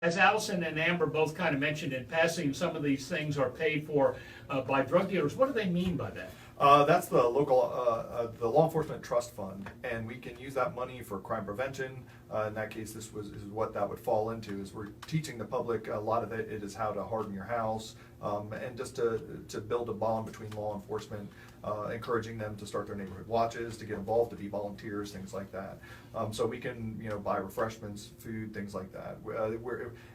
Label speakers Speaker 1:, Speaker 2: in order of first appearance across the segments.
Speaker 1: As Allison and Amber both kind of mentioned in passing, some of these things are paid for by drug dealers. What do they mean by that?
Speaker 2: That's the local, the law enforcement trust fund, and we can use that money for crime prevention. In that case, is what that would fall into. Is we're teaching the public a lot of it is how to harden your house, and just to build a bond between law enforcement, encouraging them to start their neighborhood watches, to get involved, to be volunteers, things like that. So we can buy refreshments, food, things like that.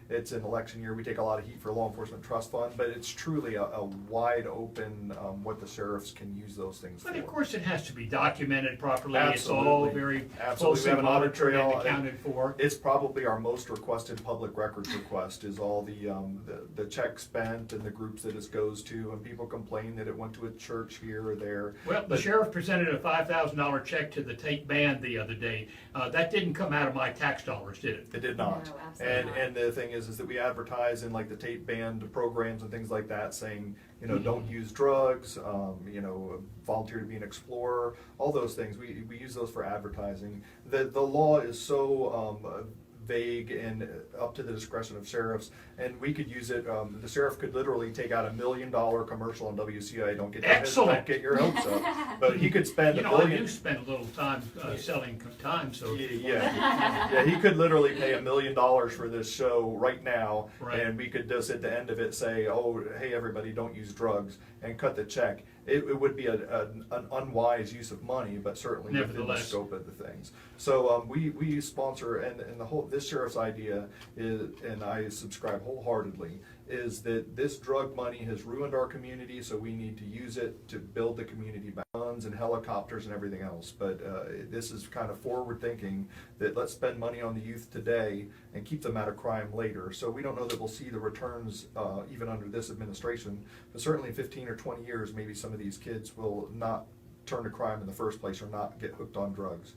Speaker 2: It's an election year. We take a lot of heat for law enforcement trust fund, but it's truly a wide open what the sheriffs can use those things for.
Speaker 1: But of course, it has to be documented properly.
Speaker 2: Absolutely.
Speaker 1: It's all very
Speaker 2: Absolutely.
Speaker 1: closely
Speaker 2: We have an audit
Speaker 1: monitored and
Speaker 2: trail.
Speaker 1: accounted for.
Speaker 2: It's probably our most requested public records request is all the check spent and the groups that it goes to, and people complain that it went to a church here or there.
Speaker 1: Well, the sheriff presented a $5,000 check to the Tate Band the other day. That didn't come out of my tax dollars, did it?
Speaker 2: It did not.
Speaker 3: No, absolutely not.
Speaker 2: And the thing is that we advertise in like the Tate Band programs and things like that, saying don't use drugs, volunteer to be an explorer, all those things. We use those for advertising. The law is so vague and up to the discretion of sheriffs, and we could use it. The sheriff could literally take out $1 million commercial on WCOA. Don't get your hopes up, but he could spend $1 billion.
Speaker 1: I do spend a little time selling time, so
Speaker 2: Yeah, he could literally pay $1 million for this show right now,
Speaker 1: right.
Speaker 2: And we could just at the end of it say, "Oh, hey everybody, don't use drugs," and cut the check. It would be an unwise use of money, but certainly within the scope of the things. So we sponsor, and this sheriff's idea is, and I subscribe wholeheartedly, is that this drug money has ruined our community, so we need to use it to build the community back. Guns and helicopters and everything else, but this is kind of forward thinking that let's spend money on the youth today and keep them out of crime later. So we don't know that we'll see the returns even under this administration, but certainly in 15 or 20 years, maybe some of these kids will not turn to crime in the first place or not get hooked on drugs.